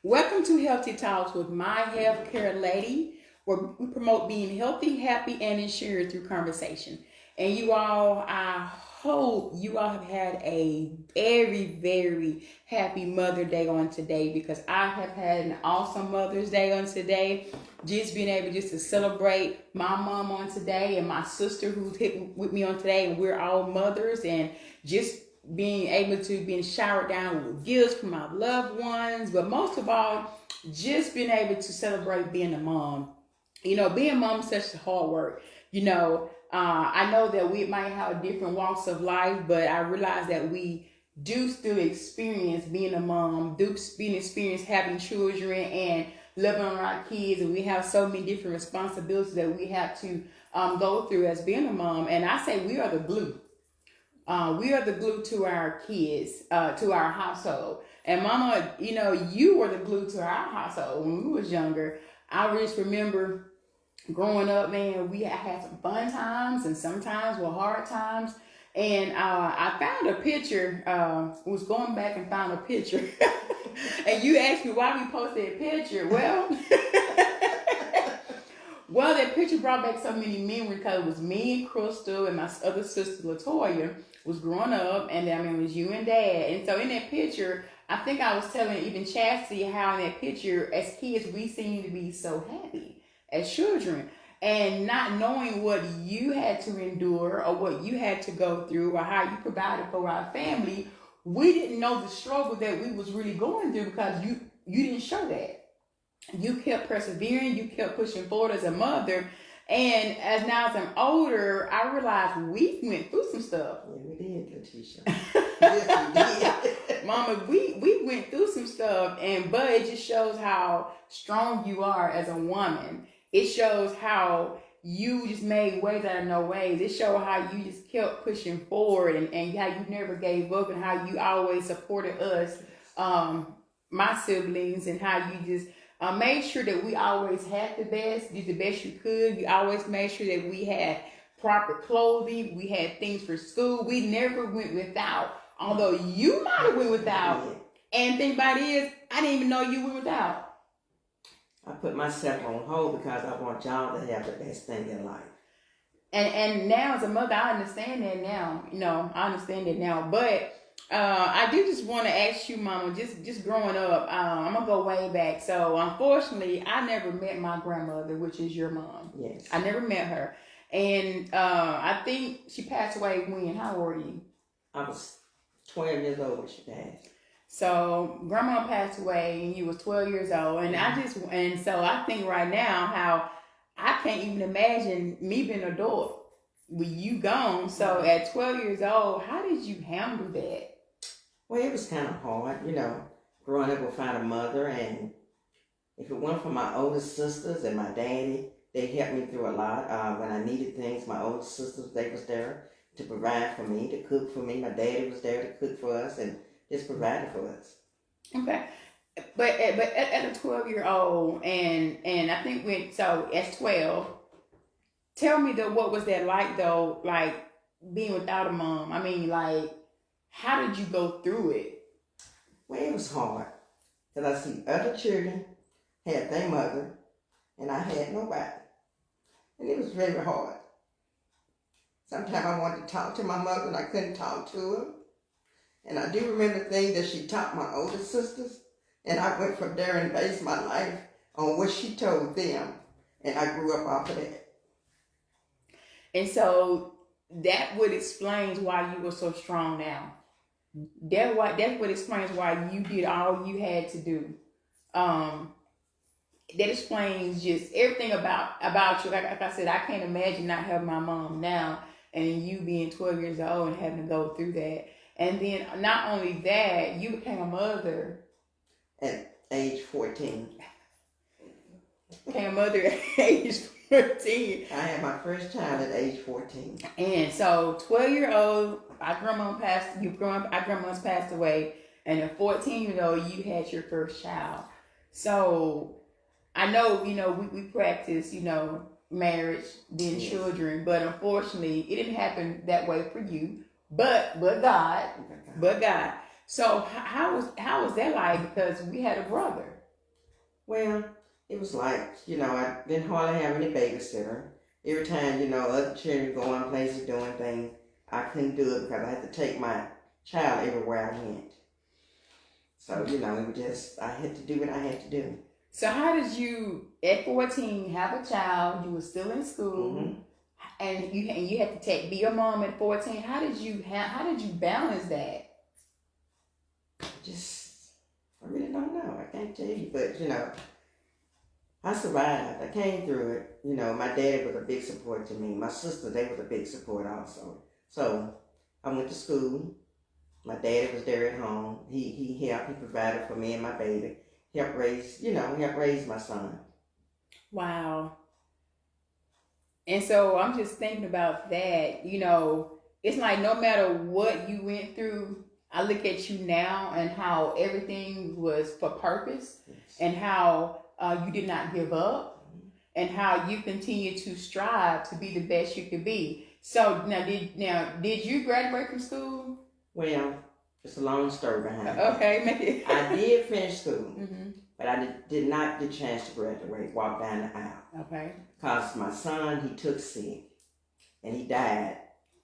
Welcome to Healthy Talks with My Healthcare Lady, where we promote being healthy, happy, and insured through conversation. And you all, I hope you all have had a very, very happy Mother Day on today because I have had an awesome Mother's Day on today. Just being able just to celebrate my mom on today and my sister who's hit with me on today. And we're all mothers and just being able to be showered down with gifts from our loved ones, but most of all, just being able to celebrate being a mom. Being a mom is such hard work. I know that we might have different walks of life, but I realize that we do still experience being a mom, experience having children and loving on our kids, and we have so many different responsibilities that we have to go through as being a mom. And I say we are the glue. We are the glue to our kids, to our household. And Mama, you were the glue to our household when we was younger. I just remember growing up, man, we had some fun times and sometimes were hard times. And I found a picture, was going back and found a picture. And you asked me why we posted a picture. Well, that picture brought back so many memories because it was me and Crystal and my other sister, Latoya, was growing up, and it was you and Dad. And so in that picture, I think I was telling even Chastity how in that picture, as kids, we seemed to be so happy as children. And not knowing what you had to endure or what you had to go through or how you provided for our family, we didn't know the struggle that we was really going through because you didn't show that. You kept persevering, you kept pushing forward as a mother. And as I'm older, I realized we went through some stuff. Yeah, we did, Letitia. Yes, we did. Mama, we went through some stuff, but it just shows how strong you are as a woman. It shows how you just made ways out of no ways. It shows how you just kept pushing forward and how you never gave up and how you always supported us, my siblings, and how you just made sure that we always had the best, did the best you could. You always made sure that we had proper clothing. We had things for school. We never went without. Although you might have went without. And the thing about it is, I didn't even know you went without. I put myself on hold because I want y'all to have the best thing in life. And now as a mother, I understand that now. I understand that now. But I do just want to ask you, Mama, just growing up, I'm going to go way back. So, unfortunately, I never met my grandmother, which is your mom. Yes. I never met her. And I think she passed away when? How old were you? I was 12 years old when she passed. So, Grandma passed away and you was 12 years old. And so I think right now how I can't even imagine me being an adult with you gone. So, at 12 years old, how did you handle that? Well, it was kind of hard, growing up without a mother. And if it weren't for my older sisters and my daddy, they helped me through a lot. When I needed things, my older sisters, they was there to provide for me, to cook for me. My daddy was there to cook for us and just provided for us. Okay. But at a 12-year-old, and I think as 12, tell me what was that like though, like being without a mom? I mean, like, how did you go through it? Well, it was hard. Because I see other children had their mother, and I had nobody. And it was very hard. Sometimes I wanted to talk to my mother, and I couldn't talk to her. And I do remember things that she taught my older sisters, and I went from there and based my life on what she told them. And I grew up off of that. And so that would explain why you were so strong now. That's what explains why you did all you had to do. That explains just everything about you. Like I said, I can't imagine not having my mom now and you being 12 years old and having to go through that. And then not only that, you became a mother at age 14. Became a mother at age 14. I had my first child at age 14. And so 12-year-old, our grandma's passed away, and at 14-year-old, you had your first child. So I know, we practice, marriage, then children, but unfortunately, it didn't happen that way for you. But God. So how was that like? Because we had a brother. Well, it was like, I didn't hardly have any babysitter. Every time, other children going places doing things, I couldn't do it because I had to take my child everywhere I went. So, it was just, I had to do what I had to do. So how did you, at 14, have a child? You were still in school, Mm-hmm. and you had to be a mom at 14. How did you balance that? I really don't know. I can't tell you, but I survived. I came through it. My dad was a big support to me. My sister, they was a big support also. So I went to school. My dad was there at home. He helped. He provided for me and my baby. Helped raise my son. Wow. And so I'm just thinking about that. It's like no matter what you went through, I look at you now and how everything was for purpose, Yes. and how you did not give up, and how you continue to strive to be the best you could be. So did you graduate from school? Well, it's a long story behind it. Okay, make it. I did finish school, Mm-hmm. but I did not get a chance to graduate, walk down the aisle. Okay. Because my son, he took sick, and he died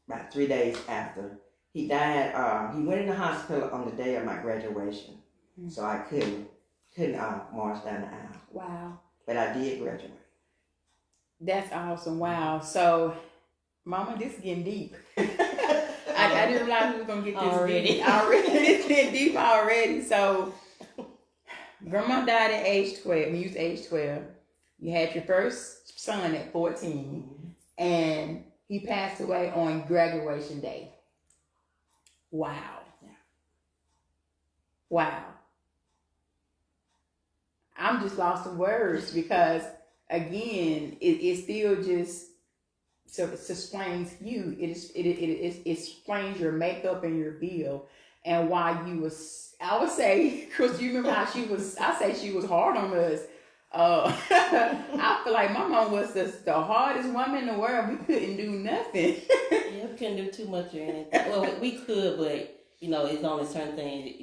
about 3 days after. He died, he went in the hospital on the day of my graduation. Mm-hmm. So I couldn't march down the aisle. Wow. But I did graduate. That's awesome. Wow. So, Mama, this is getting deep. I didn't realize we were going to get this already. deep. It's getting deep already. So, Grandma died at age 12. When you was age 12. You had your first son at 14. Mm-hmm. And he passed away on graduation day. Wow. Yeah. Wow. I'm just lost in words because, again, it still just explains you. It explains your makeup and your build and why you was. I would say, Chris, you remember how she was? I say she was hard on us. I feel like my mom was the hardest woman in the world. We couldn't do nothing. Yeah, we couldn't do too much or anything. Well, we could, but it's only certain things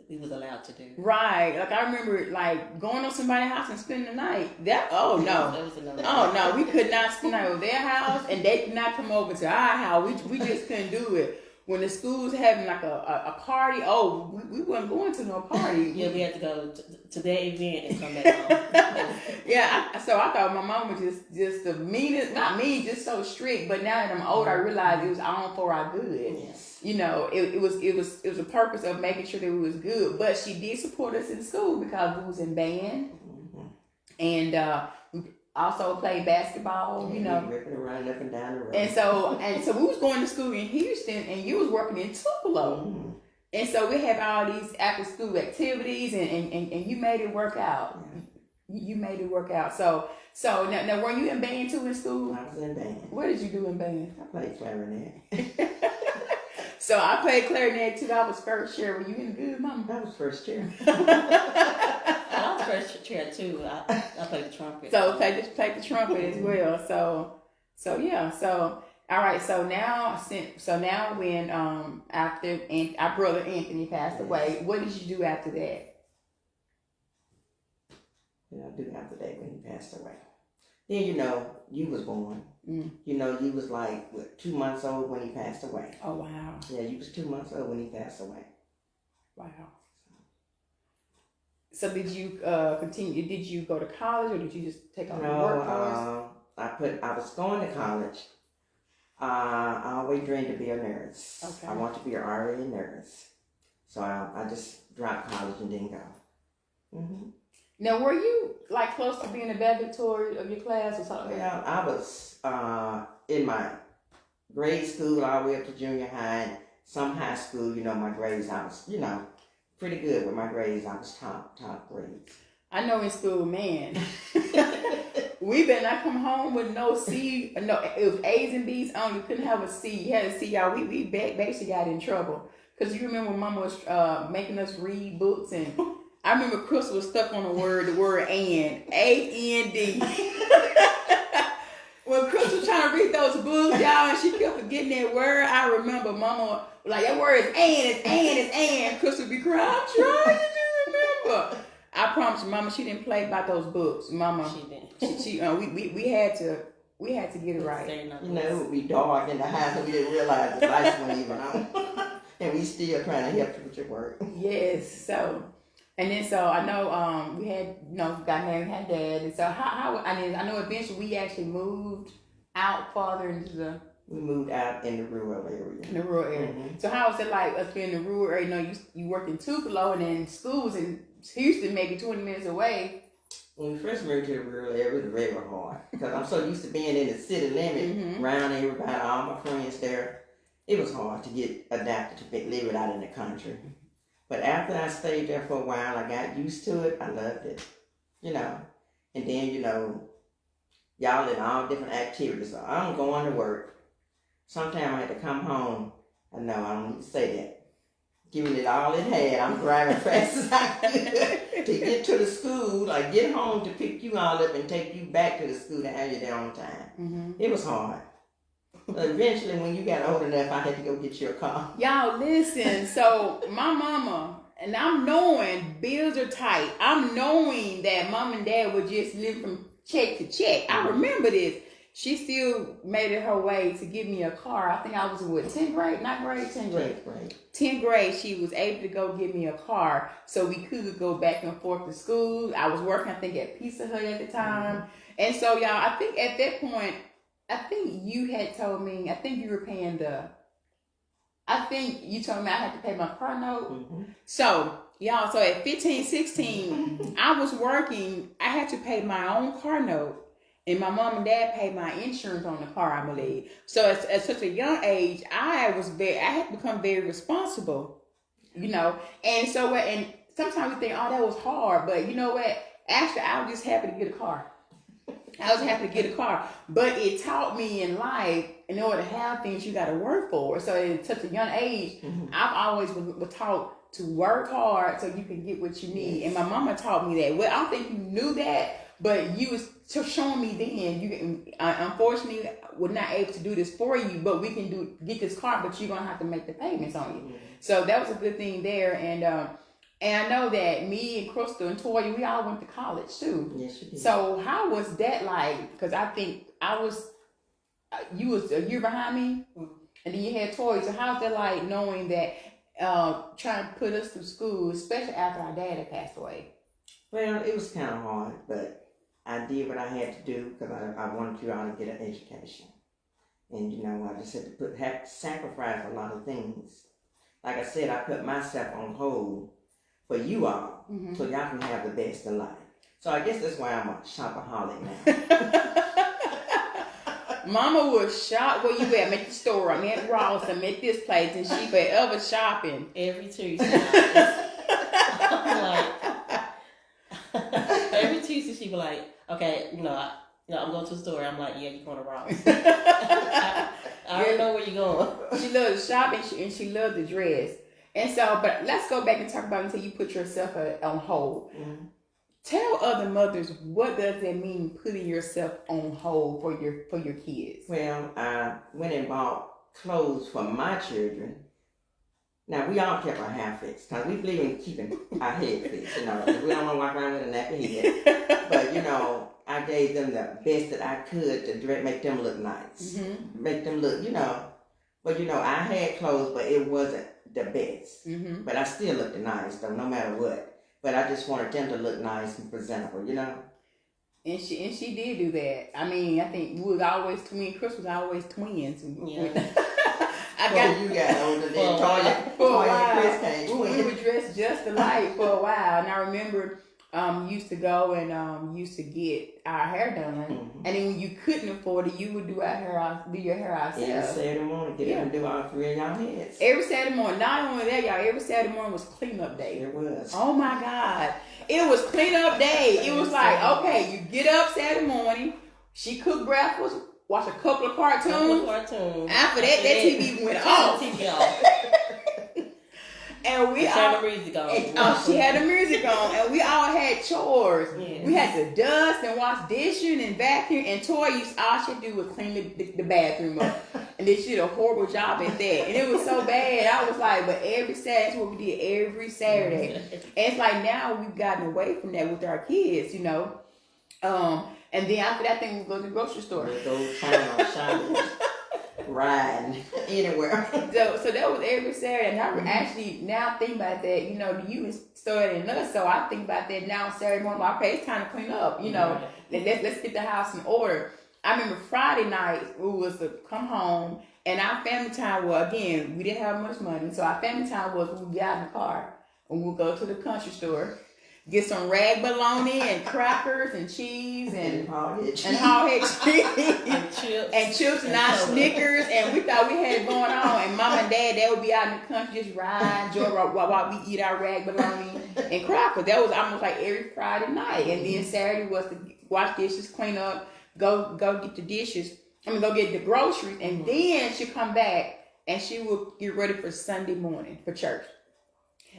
we was allowed to do. Right. Like I remember, like going to somebody's house and spending the night. That no. That was another. Oh no, we could not spend the night at their house, and they could not come over to our house. We just couldn't do it. When the school was having like a party, we wasn't going to no party. Yeah, we had to go to that event and come back home. Yeah, so I thought my mom was just the meanest, not mean, just so strict. But now that I'm old, I realized it was all for our good. Yes. It was a purpose of making sure that we was good. But she did support us in school because we was in band, mm-hmm. and we also played basketball. Ripping around up and down the road. And so we was going to school in Houston, and you was working in Tupelo. Mm-hmm. And so we have all these after school activities, and you made it work out. Yeah. You made it work out. So now were you in band too in school? I was in band. What did you do in band? I played clarinet. So I played clarinet too. I was first chair. Were you in good, Mama? I was first chair. I was first chair too. I played the trumpet. So played the trumpet as well. So yeah. So all right. So now when after our brother Anthony passed away, what did you do after that? What did I do after that when he passed away? Then you was born. Mm. You was like 2 months old when he passed away. Oh wow. Yeah, you was 2 months old when he passed away. Wow. So did you continue? Did you go to college, or did you just take on the workforce? I was going to college. I always dreamed to be a nurse. Okay. I want to be an RA nurse. So I just dropped college and didn't go. Mm-hmm. Now, were you like close to being a valedictorian of your class or something? Yeah, I was in my grade school all the way up to junior high, and some high school. My grades, I was pretty good with my grades. I was top grades. I know in school, man. We better not come home with no C. No, it was A's and B's only. Couldn't have a C. You had a C, y'all. We basically got in trouble because you remember when Mama was making us read books, and I remember Crystal was stuck on the word and A-N-D. When Crystal was trying to read those books, y'all, and she kept forgetting that word, I remember Mama like that word is and. Crystal be crying. I'm trying to remember. I promise you, Mama, she didn't play about those books, Mama. She didn't. We had to get it right. You know, it would be dark in the house and we didn't realize the lights weren't even on. And we still trying to help you with your work. Yes. So, and then so I know we had got married, had dad, and so how I know eventually we actually moved out farther into the. We moved out in the rural area. In the rural area. Mm-hmm. So how was it like us being in the rural area? You know, you worked in Tupelo and then school was in Houston, maybe 20 minutes away. When we first moved to the rural area, it was very hard because I'm so used to being in the city limit, around everybody, all my friends there. It was hard to get adapted to living out in the country. But after I stayed there for a while, I got used to it. I loved it, you know. And then, you know, y'all in all different activities. So I'm going to work. Sometimes I had to come home. I know I don't need to say that. Giving it all it had. I'm driving fast as I could to get to the school, like get home to pick you all up and take you back to the school to have you there on time. Mm-hmm. It was hard. But eventually, when you got old enough, I had to go get you a car. Y'all listen. So my mama, and I'm knowing bills are tight. I'm knowing that mom and dad would just live from check to check. I remember this. She still made it her way to give me a car. I think I was in 10th grade? Not grade, 10th grade. 10th grade, she was able to go give me a car so we could go back and forth to school. I was working, I think, at Pizza Hut at the time. Mm-hmm. And so, y'all, I think at that point, I think you had told me, I think you were paying I think you told me I had to pay my car note. Mm-hmm. So, y'all, so at 15, 16, I was working. I had to pay my own car note. And my mom and dad paid my insurance on the car, I believe. So at such a young age, I had become very responsible, you know. And so, and sometimes we think, oh, that was hard. But you know what? Actually, I was just happy to get a car. But it taught me in life, in order to have things, you got to work for. So at such a young age, I've always was taught to work hard so you can get what you need. Yes. And my mama taught me that. Well, I don't think you knew that. But you was showing me then, you unfortunately were not able to do this for you, but we can get this car, but you're going to have to make the payments on it. Mm-hmm. So that was a good thing there. And I know that me and Crystal and Toya, we all went to college too. Yes, you did. So how was that like? Because I think you was a year behind me, and then you had Toya. So how's that like knowing that, trying to put us through school, especially after our dad had passed away? Well, it was kind of hard, but I did what I had to do because I wanted you all to get an education. And, you know, I just had to sacrifice a lot of things. Like I said, I put myself on hold for you all, so y'all can have the best of life. So I guess that's why I'm a shopaholic now. Mama was shop. Where you at? I'm at the store. I'm at Ross. I'm at this place. And she forever shopping. Every Tuesday. Every Tuesday she be like, okay, you know, I'm going to the store. I'm like, yeah, you're going to Ross. I already know where you're going. She loves shopping and she loves the dress. And so, but let's go back and talk about until you put yourself on hold. Mm-hmm. Tell other mothers, what does that mean, putting yourself on hold for your kids? Well, I went and bought clothes for my children. Now, we all kept our hair fixed because we believe in keeping our head fixed, you know. We don't want to walk around with a nappy head. But, you know, I gave them the best that I could to make them look nice. Mm-hmm. Make them look, you know. But, you know, I had clothes, but it wasn't the best. Mm-hmm. But I still looked nice, though, no matter what. But I just wanted them to look nice and presentable, you know. And she did do that. I mean, I think we was always twins. Chris was always twins. Yeah. You got older than Toya and Chris came. We were dressed just alike for a while, and I remember used to go and used to get our hair done, and then when you couldn't afford it, you would do your hair ourselves. Every Saturday morning, get up and do all three of y'all heads. Every Saturday morning. Not only that, y'all. Every Saturday morning was cleanup day. It was. Oh my God, it was cleanup day. It was like, okay, you get up Saturday morning. She cooked breakfast. Watch a couple of cartoons. After that TV went off. And we Turn all, the music on. and, she had the music on, and we all had chores. Yes. We had to dust and wash dishes and vacuum. And Toy used all she'd do was clean the bathroom up, and then she did a horrible job at that. And it was so bad. I was like, but every Saturday, that's what we did every Saturday. And it's like now we've gotten away from that with our kids, you know. And then after that, thing we go to the grocery store. We go town shopping, riding anywhere. So that was every Saturday. And I actually now think about that. You know, you started in us, so I think about that now. Saturday morning, okay, it's time to clean up. You know, let's get the house in order. I remember Friday night it was to come home, and our family time was, again, we didn't have much money, so our family time was when we got in the car and we'll go to the country store. Get some rag bologna and crackers and cheese and hog head cheese and chips and our Snickers, and we thought we had it going on. And Mom and Dad, they would be out in the country just riding while we eat our rag bologna and crackers. That was almost like every Friday night. And then Saturday was to wash dishes, clean up, go get the dishes. Go get the groceries, and then she'd come back and she would get ready for Sunday morning for church.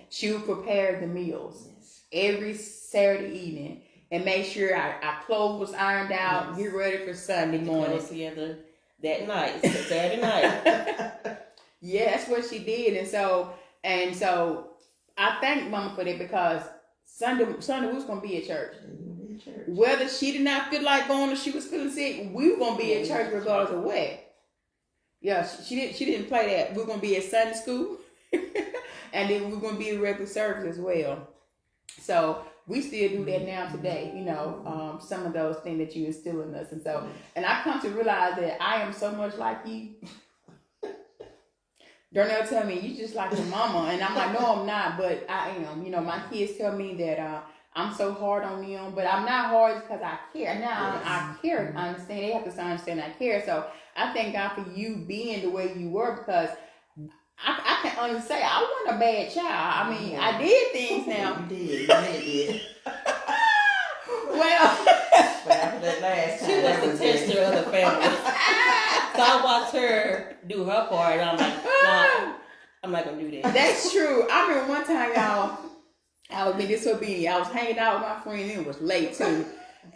She would prepare the meals every Saturday evening and make sure our clothes was ironed out, get ready for Sunday morning. Together that night, Saturday night. Yeah, that's what she did. And so I thank Mama for that, because Sunday we was gonna be at church. Whether she did not feel like going or she was feeling sick, we were gonna be at church regardless of what. Yeah, she didn't play that. We were gonna be at Sunday school, and then we were gonna be at regular service as well. So we still do that now today, you know, some of those things that you instill in us. And I come to realize that I am so much like you. Darnell tell me, you just like your mama. And I'm like, no, I'm not, but I am. You know, my kids tell me that I'm so hard on them, but I'm not hard because I care. Now I care. I understand. They have to understand I care. So I thank God for you being the way you were, because I can only say I wasn't a bad child. I mean, I did things now. You did. Well, but after that last time, she was the tester of the family. So I watched her do her part, and I'm like, nah, I'm not gonna do that. That's true. I remember one time, y'all, I was being disobedient. I was hanging out with my friend, and it was late too.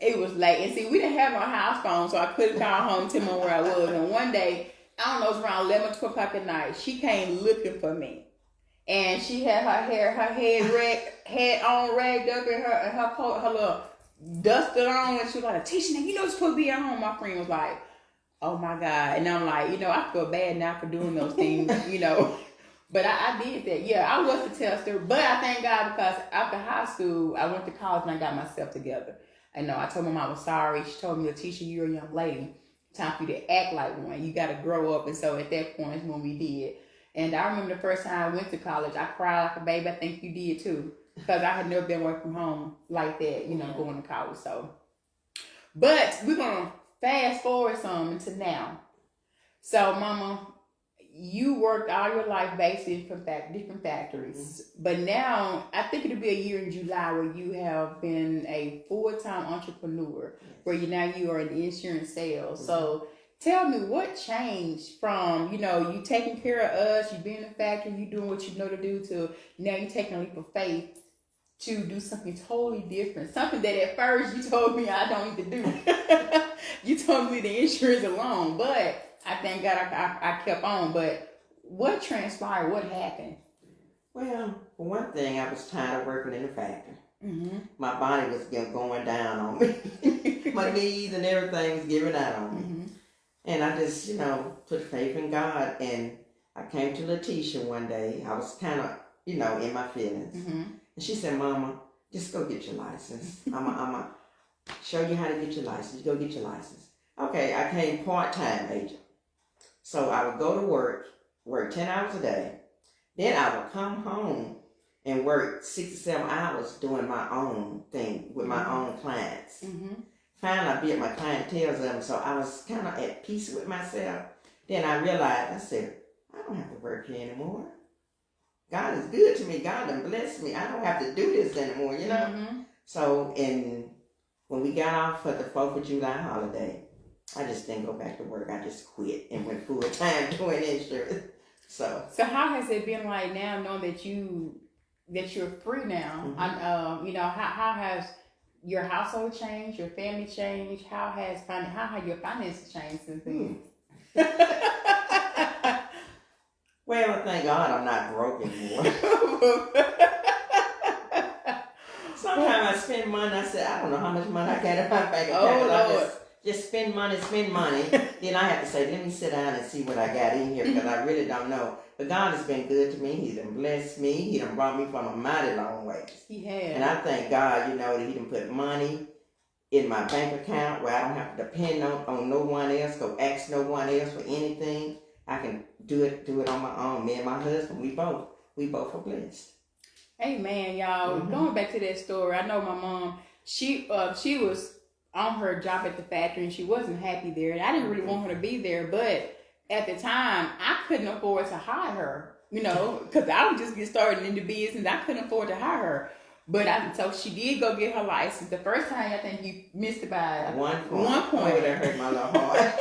It was late, and see, we didn't have our house phone, so I couldn't call home to tell them where I was. And one day, I don't know, it was around 11, 12 o'clock at night, she came looking for me. And she had her head on ragged up, and her coat, her little dusted on, and she was like, Tisha, you know you're supposed to be at home. My friend was like, oh my God. And I'm like, you know, I feel bad now for doing those things, you know. But I did that. Yeah, I was the tester. But I thank God, because after high school, I went to college and I got myself together. I know, I told my mom I was sorry. She told me, Tisha, you're a young lady. Time for you to act like one. You got to grow up. And so at that point is when we did. And I remember the first time I went to college, I cried like a baby. I think you did too, because I had never been away from home like that, you know, going to college. So, but we're going to fast forward some into now. So, Mama, you worked all your life basically in different factories. But now, I think it'll be a year in July where you have been a full-time entrepreneur, where you are in insurance sales. So tell me, what changed from, you know, you taking care of us, you being in the factory, you doing what you know to do, to now you taking a leap of faith to do something totally different. Something that at first you told me I don't need to do. You told me the insurance alone, but I thank God I kept on. But what transpired? What happened? Well, for one thing, I was tired of working in the factory. Mm-hmm. My body was going down on me. My knees and everything was giving out on me. Mm-hmm. And I just, you know, put faith in God. And I came to Letitia one day. I was kind of, you know, in my feelings. Mm-hmm. And she said, Mama, just go get your license. I'm going to show you how to get your license. Go get your license. Okay, I came part-time agent. So I would go to work 10 hours a day. Then I would come home and work 6 to 7 hours doing my own thing with my own clients. Mm-hmm. Finally, I built my clientele of them, so I was kind of at peace with myself. Then I realized, I said, I don't have to work here anymore. God is good to me. God done blessed me. I don't have to do this anymore, you know? Mm-hmm. So, when we got off for the 4th of July holiday, I just didn't go back to work. I just quit and went full time doing insurance. So how has it been like now, knowing that you're free now? Mm-hmm. How has your household changed, your family changed? How have your finances changed since then? Well, thank God I'm not broke anymore. Sometimes I spend money. I say, I don't know how much money I got in my bank account. I just spend money. Then I have to say, let me sit down and see what I got in here, because I really don't know. But God has been good to me. He done blessed me. He done brought me from a mighty long ways. He has. And I thank God, that He done put money in my bank account where I don't have to depend on no one else, go ask no one else for anything. I can do it on my own. Me and my husband, we both are blessed. Amen, y'all. Mm-hmm. Going back to that story, I know my mom. She was on her job at the factory and she wasn't happy there, and I didn't really want her to be there. But at the time, I couldn't afford to hire her, because I was just getting started in the business. I couldn't afford to hire her. But so she did go get her license. The first time, I think you missed it by 1 point. Oh, that hurt my little heart.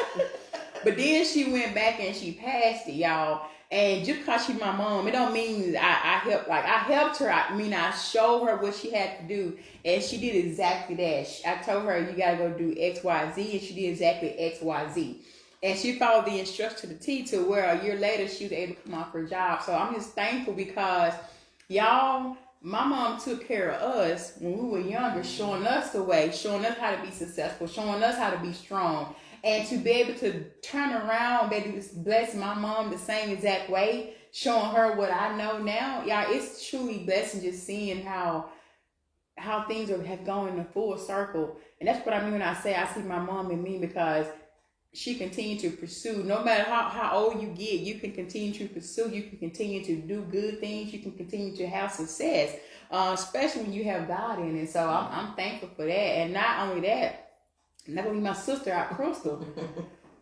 But then she went back and she passed it, y'all. And just because she's my mom, it don't mean I helped. Like, I helped her. I showed her what she had to do, and she did exactly that. I told her, you gotta go do X, Y, Z, and she did exactly X, Y, Z. And she followed the instructions to the T, to where a year later she was able to come off her job. So I'm just thankful because, y'all, my mom took care of us when we were younger, showing us the way, showing us how to be successful, showing us how to be strong. And to be able to turn around, baby, bless my mom the same exact way, showing her what I know now, y'all, it's truly blessing just seeing how things have gone in a full circle. And that's what I mean when I say I see my mom in me, because she continued to pursue. No matter how old you get, you can continue to pursue. You can continue to do good things. You can continue to have success, especially when you have God in it. So I'm thankful for that. And not only that, not gonna be my sister out, Crystal.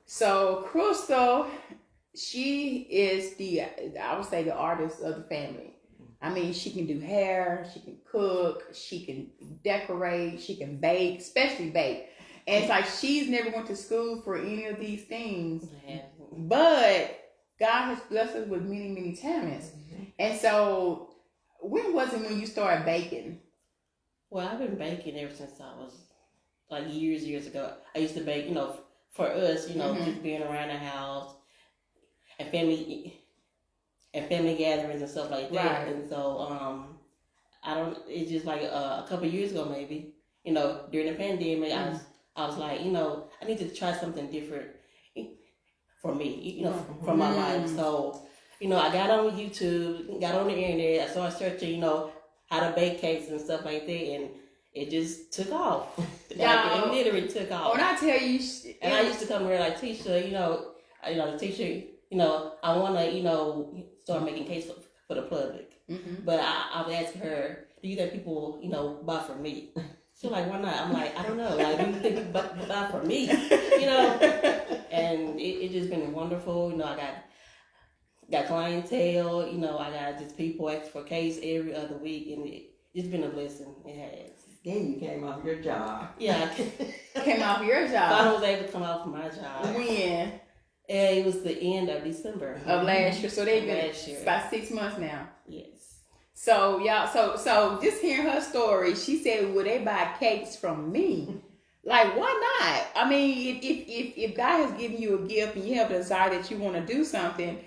So Crystal, she is I would say the artist of the family. I mean, she can do hair, she can cook, she can decorate, she can bake, especially bake. And it's like she's never went to school for any of these things, but God has blessed us with many, many talents. And so, when was it when you started baking? Well, I've been baking ever since I was like years ago. I used to bake, for us, just being around the house and family gatherings and stuff like that. Right. And so, it's just like a couple of years ago, maybe, during the pandemic, I was like, I need to try something different for me, for my life. So, I got on YouTube, got on the internet, I started searching, how to bake cakes and stuff like that, and it just took off. It literally took off. When I tell you, and I used to come here like, Tisha, Tisha, I want to, start making cakes for the public. Mm-hmm. But I would ask her, do you think people, buy from me? She's like, why not? I'm like, I don't know. Like, do you think people buy from me? And it just been wonderful. I got clientele. I got just people ask for cakes every other week, and it's been a blessing. It has. Then you came off your job. Yeah. Came off your job. I was able to come off my job. When? And it was the end of December. Of last year. So they've been about 6 months now. Yes. So, y'all, so just hearing her story, she said, well, they buy cakes from me. Like, why not? I mean, if God has given you a gift and you have a desire that you want to do something,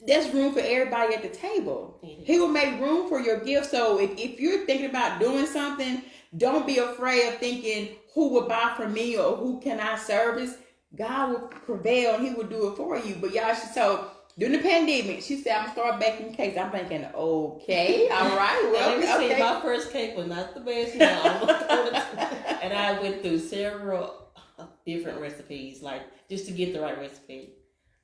there's room for everybody at the table. Mm-hmm. He will make room for your gift. So if you're thinking about doing something, don't be afraid of thinking, who will buy from me or who can I service? God will prevail and He will do it for you. But y'all, so during the pandemic, she said, I'm going to start baking cakes. I'm thinking, okay, all right. Well, okay. My first cake was not the best. And I went through several different recipes, like just to get the right recipe.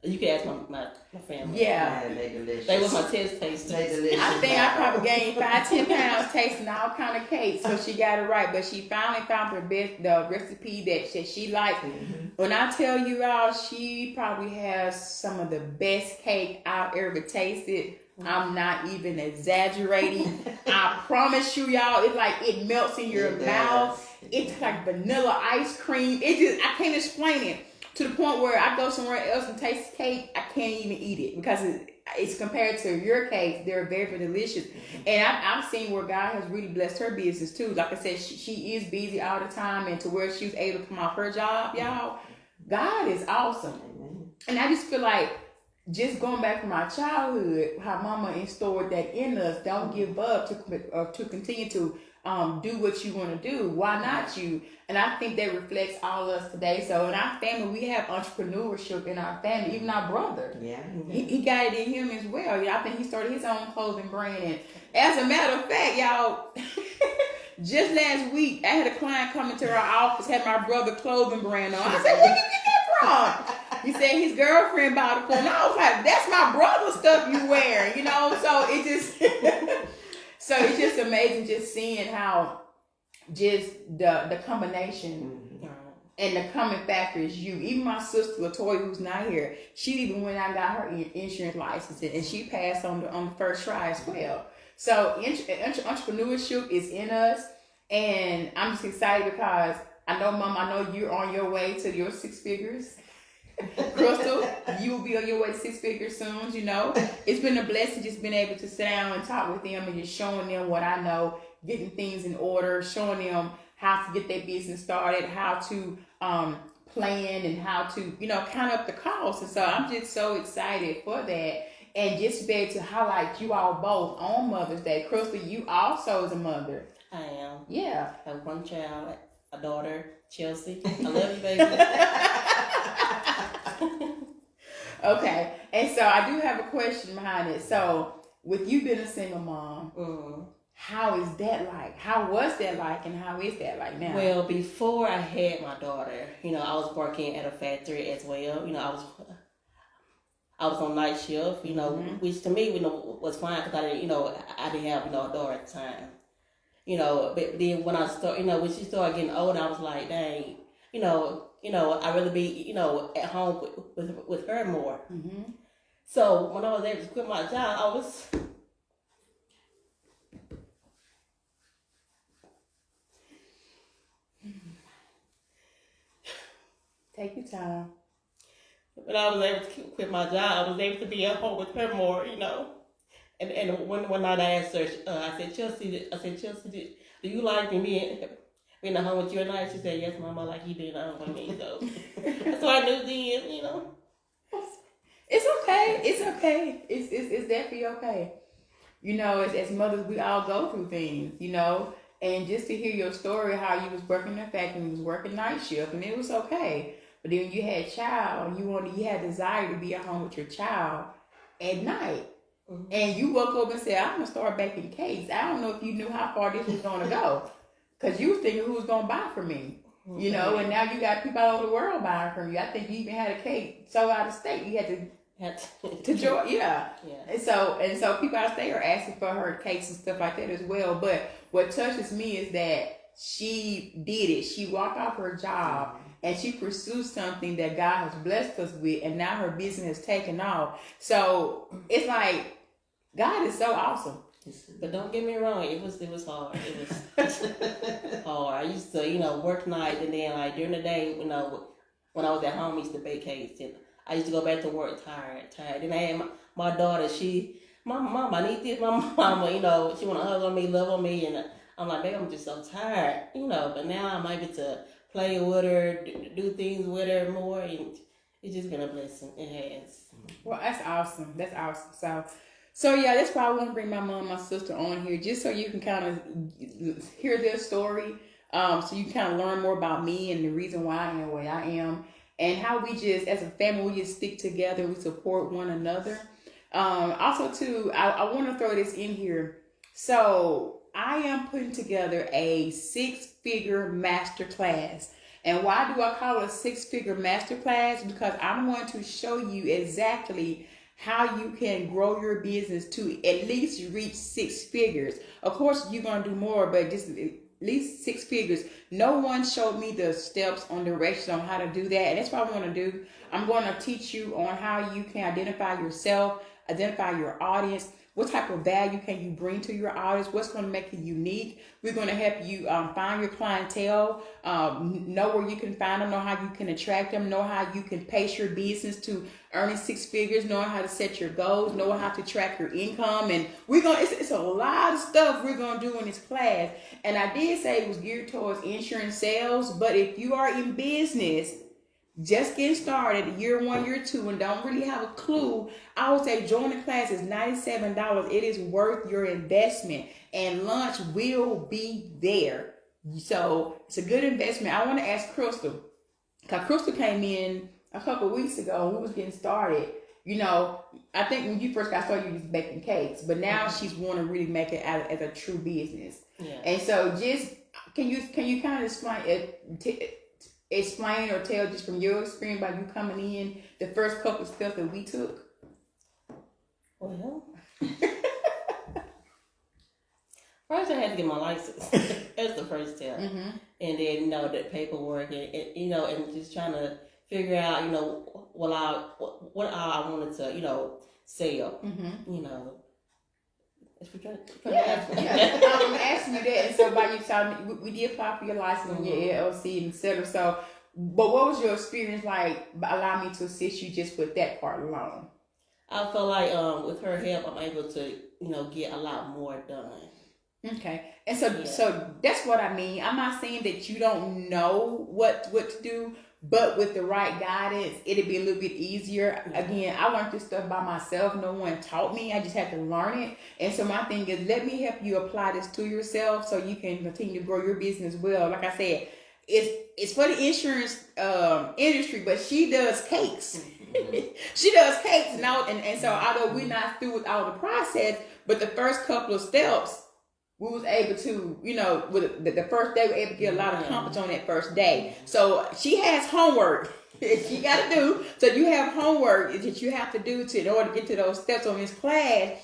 You can ask my family. Yeah. They delicious. They was my test taster. They delicious. I think I probably gained 5-10 pounds tasting all kind of cakes. So she got it right. But she finally found the recipe that she liked. Mm-hmm. When I tell you all, she probably has some of the best cake I've ever tasted. I'm not even exaggerating. I promise you, y'all, it's like it melts in your mouth. It's like vanilla ice cream. I can't explain it. to the point where I go somewhere else and taste cake, I can't even eat it because it's compared to your cake. They're very, very delicious. And I've seen where God has really blessed her business too. Like I said, she is busy all the time, and to where she was able to come off her job, y'all. God is awesome. And I just feel like, just going back from my childhood, how Mama installed that in us. Don't give up to continue to do what you want to do. Why not you? And I think that reflects all of us today. So in our family, we have entrepreneurship in our family. Even our brother, he got it in him as well. I think he started his own clothing brand. And as a matter of fact, y'all, just last week I had a client come into our office, had my brother clothing brand on. I said, "Where you get that from?" He said his girlfriend bought it for him. And I was like, "That's my brother's stuff you wear," you know. So it just, so it's just amazing just seeing how just the combination and the common factor is you. Even my sister Latoya, who's not here, she even went out and got her insurance license, and she passed on the first try as well. So entrepreneurship is in us, and I'm just excited because I know, Mom, I know you're on your way to your 6 figures. Crystal, you will be on your way to 6 figures soon, you know. It's been a blessing just being able to sit down and talk with them and just showing them what I know, getting things in order, showing them how to get their business started, how to plan, and how to, you know, count up the costs. And so I'm just so excited for that. And just to be able to highlight you all both on Mother's Day. Crystal, you also is a mother. I am. Yeah. I have one child, a daughter, Chelsea. I love you, baby. Okay, and so I do have a question behind it. So, with you being a single mom, how is that like? How was that like, and how is that like now? Well, before I had my daughter, you know, I was working at a factory as well. You know, I was on night shift. You know, which to me, you know, was fine because I didn't, you know, I didn't have, you know, a daughter at the time. You know, but then when I started, you know, when she started getting older, I was like, dang, you know, I'd rather be, you know, at home with her more. So when I was able to quit my job, I was... Take your time. When I was able to quit my job, I was able to be at home with her more, you know. And one night I asked her, I said, Chelsea, do you like me being at home with you at night? She said, yes, Mama, I like you being at home with me. So that's what I knew then, you know. It's okay. It's okay. It's definitely okay. You know, as mothers, we all go through things, you know. And just to hear your story, how you was working in the factory, you was working night shift, and it was okay. But then when you had a child, you had desire to be at home with your child at night. And you woke up and said, I'm going to start baking cakes. I don't know if you knew how far this was going to go. Because you was thinking who was going to buy from me. You know, and now you got people all over the world buying from you. I think you even had a cake so out of state. You had to join, yeah. And so people out of state are asking for her cakes and stuff like that as well. But what touches me is that she did it. She walked off her job and she pursued something that God has blessed us with, and now her business has taken off. So it's like God is so awesome. But don't get me wrong, it was hard. It was hard. I used to, you know, work nights, and then like during the day, you know, when I was at home, I used to bake cakes. And I used to go back to work tired. Then I had my daughter. Mom, I need this. My mama, you know, she want to hug on me, love on me, and I'm like, baby, I'm just so tired, you know. But now I'm able to play with her, do things with her more, and it's just been a blessing. It has. Well, that's awesome. That's awesome. So yeah, that's why I want to bring my mom and my sister on here, just so you can kind of hear their story, so you kind of learn more about me and the reason why I am the way I am, and how we just, as a family, we just stick together, we support one another. Also, too, I want to throw this in here. So I am putting together a 6-figure masterclass. And why do I call it a 6-figure masterclass? Because I'm going to show you exactly how you can grow your business to at least reach 6 figures. Of course, you're going to do more, but just at least 6 figures. No one showed me the steps on directions on how to do that. And that's what I want to do. I'm going to teach you on how you can identify yourself, identify your audience. What type of value can you bring to your audience? What's going to make you unique? We're going to help you find your clientele, know where you can find them, know how you can attract them, know how you can pace your business to earning 6 figures, knowing how to set your goals, knowing how to track your income. And it's a lot of stuff we're going to do in this class. And I did say it was geared towards insurance sales, but if you are in business, just getting started, year 1, year 2, and don't really have a clue, I would say join the class is $97. It is worth your investment, and lunch will be there. So it's a good investment. I want to ask Crystal, because Crystal came in a couple of weeks ago. We was getting started. I think when you first got started, you was baking cakes, but now she's wanting to really make it out as a true business. Yeah. And so, just can you kind of explain or tell just from your experience by you coming in the first couple of steps that we took? Well, first I had to get my license. That's the first step. Mm-hmm. And then, the paperwork and and just trying to figure out, what I wanted to, sell. Mm-hmm. Yeah. I'm asking you that. And so by you telling we did apply for your license and your LLC and etc. So, but what was your experience like allowing me to assist you just with that part alone? I feel like with her help, I'm able to, get a lot more done. Okay. And so that's what I mean. I'm not saying that you don't know what to do, but with the right guidance, it'll be a little bit easier. Again, I learned this stuff by myself. No one taught me. I just had to learn it. And so my thing is, let me help you apply this to yourself so you can continue to grow your business well. Like I said, it's for the insurance industry, but she does cakes. She does cakes, and so although we're not through with all the process, but the first couple of steps, we was able to, with the first day, we were able to get a lot of confidence on that first day. So she has homework she got to do. So you have homework that you have to do in order to get to those steps on this class.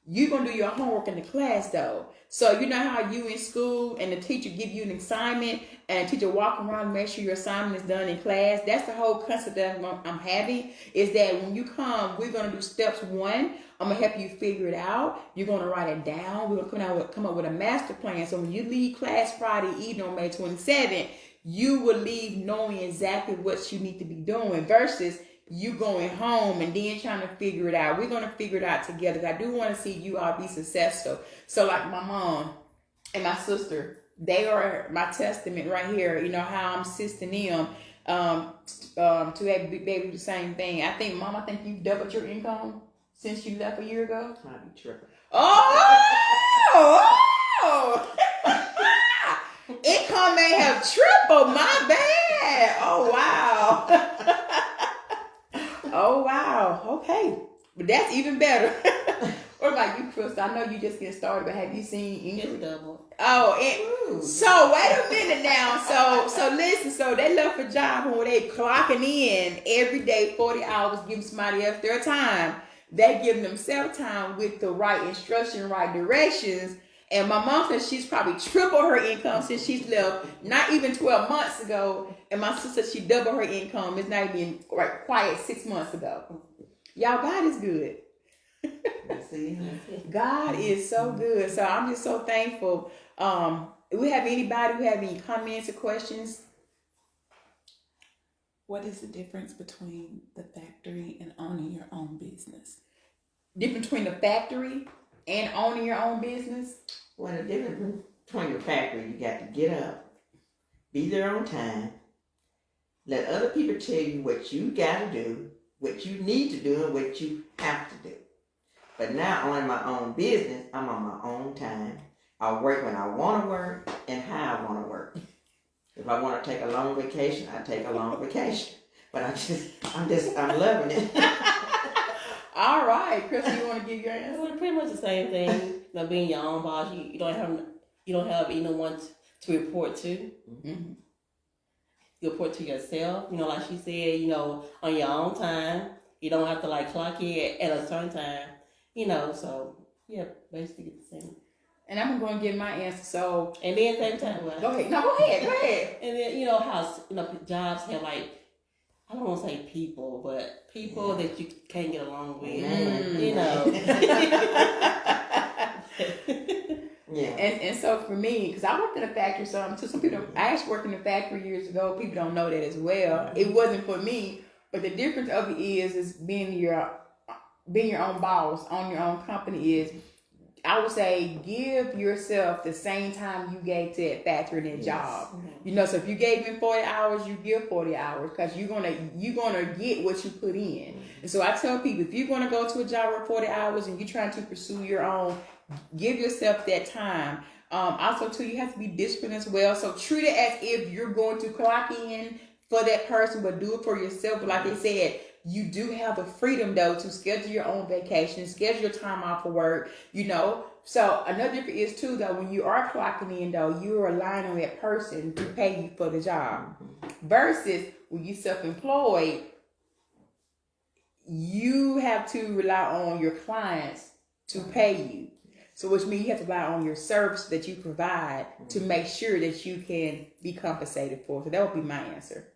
You're going to do your homework in the class, though. So you know how you in school and the teacher give you an assignment and the teacher walk around and make sure your assignment is done in class? That's the whole concept that I'm having, is that when you come, we're going to do steps 1. I'm going to help you figure it out. You're going to write it down. We're going to come up with a master plan. So when you leave class Friday evening on May 27th, you will leave knowing exactly what you need to be doing versus you going home and then trying to figure it out. We're going to figure it out together. I do want to see you all be successful. So like my mom and my sister, they are my testament right here. How I'm assisting them to be able to do the same thing. I think you've doubled your income since you left a year ago. Might be tripping. Oh! Income may have tripled. My bad. Oh, wow. Oh, wow. Okay. But that's even better. What about you, Crystal? I know you just getting started, but have you seen income? It's double. Oh, so wait a minute now. So listen. So they left a job where they clocking in every day, 40 hours, giving somebody else their time. They give themselves time with the right instruction, right directions. And my mom says she's probably tripled her income since she's left, not even 12 months ago. And my sister, she doubled her income. It's not even quite 6 months ago. Y'all, God is good. God is so good. So I'm just so thankful. Do we have anybody who have any comments or questions? What is the difference between the factory and owning your own business? Difference between the factory and owning your own business? Well, the difference between the factory, you got to get up, be there on time, let other people tell you what you got to do, what you need to do, and what you have to do. But now, owning my own business, I'm on my own time. I work when I want to work and how I want to work. If I want to take a long vacation, I take a long vacation. But I'm loving it. All right, Chris, you want to give your answer? Well, pretty much the same thing. Being your own boss, you don't have anyone to report to. Mm-hmm. You report to yourself. Like she said, on your own time. You don't have to clock in at a certain time. So yeah, basically the same. And I'm going to give my answer. So, and then same time. Well, go ahead. No, go ahead. And then how jobs have I don't want to say people, but people that you can't get along with. Mm. You know. Yeah. And so for me, because I worked in a factory, so some people, I actually worked in a factory years ago. People don't know that as well. It wasn't for me, but the difference of it is being your own boss, own your own company is, I would say, give yourself the same time you gave to that factory and that job. You know, so if you gave me 40 hours, you give 40 hours because you're gonna get what you put in. And so I tell people, if you're gonna go to a job work 40 hours and you're trying to pursue your own, give yourself that time. Also, too, you have to be disciplined as well. So treat it as if you're going to clock in for that person, but do it for yourself. But like they said, you do have the freedom, though, to schedule your own vacation, schedule your time off for work, you know. So another difference is, too, though, when you are clocking in, though, you're relying on that person to pay you for the job. Versus when you're self-employed, you have to rely on your clients to pay you. So which means you have to rely on your service that you provide to make sure that you can be compensated for. So that would be my answer.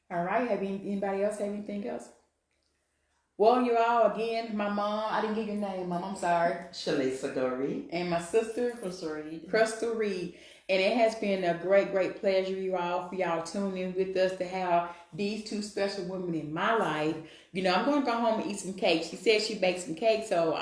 All right. Anybody else have anything else? Well, you all, again, my mom, I didn't give your name, Mom. I'm sorry. Shalisa Goree. And my sister, Crystal Reed. And it has been a great, great pleasure, you all, for y'all tuning in with us to have these two special women in my life. You know, I'm going to go home and eat some cake. She said she baked some cake, so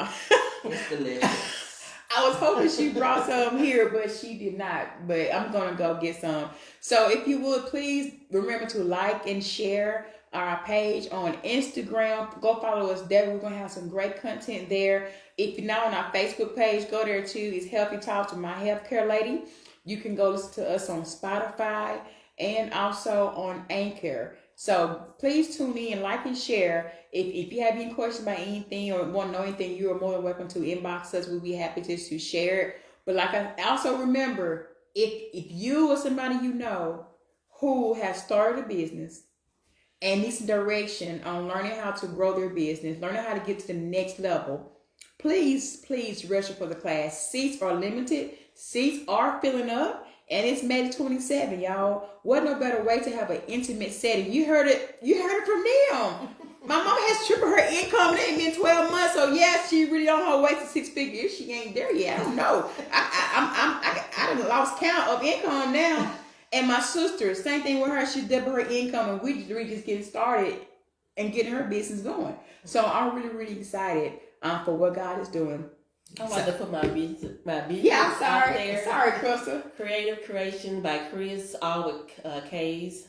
It's delicious. I was hoping she brought some here, but she did not. But I'm going to go get some. So if you would, please remember to like and share our page on Instagram. Go follow us there. We're going to have some great content there. If you're not on our Facebook page, go there too. It's Healthy Talks with My Healthcare Lady. You can go listen to us on Spotify and also on Anchor. So please tune in, like and share. If you have any questions about anything or want to know anything, you are more than welcome to inbox us. We'll be happy to share it. But like I also remember, if you or somebody you know who has started a business and needs direction on learning how to grow their business, learning how to get to the next level, please register for the class. Seats are limited. Seats are filling up. And it's May the 27th, y'all. What no better way to have an intimate setting. You heard it from them. My mom has tripled her income and it ain't been 12 months. So yeah, she really on her way to 6 figures. She ain't there yet. I don't know. I done lost count of income now. And my sister, same thing with her. She doubled her income and we just getting started and getting her business going. So I'm really, really excited for what God is doing. I want to put my business Yeah, I'm sorry. out there. Sorry, Crystal. Creative Creation by Chris, all with K's.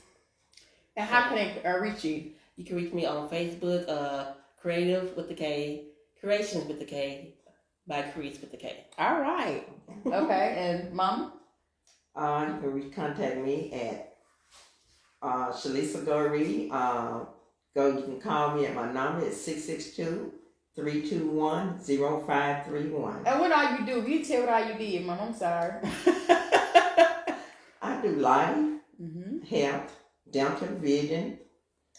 And how can they reach you? You can reach me on Facebook, Creative with the K, Creations with the K, by Chris with the K. All right. Okay. And Mama? You can contact me at Shalisa Goree. You can call me at my number. It's 662-321-0531. And what all you do? You tell what all you did, Mom. I'm sorry. I do life, health, dental, vision,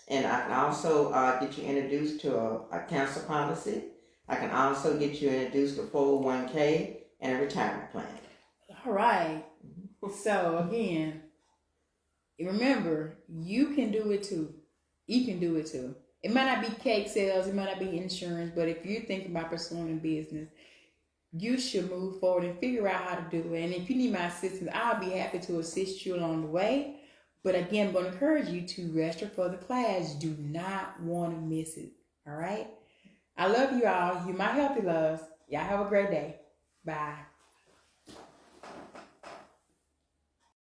and I can also get you introduced to a cancer policy. I can also get you introduced to 401k and a retirement plan. All right. So again, remember, you can do it too. You can do it too. It might not be cake sales, it might not be insurance, but if you're thinking about pursuing a business, you should move forward and figure out how to do it. And if you need my assistance, I'll be happy to assist you along the way. But again, I'm going to encourage you to register for the class. Do not want to miss it. All right? I love you all. You're my healthy loves. Y'all have a great day. Bye.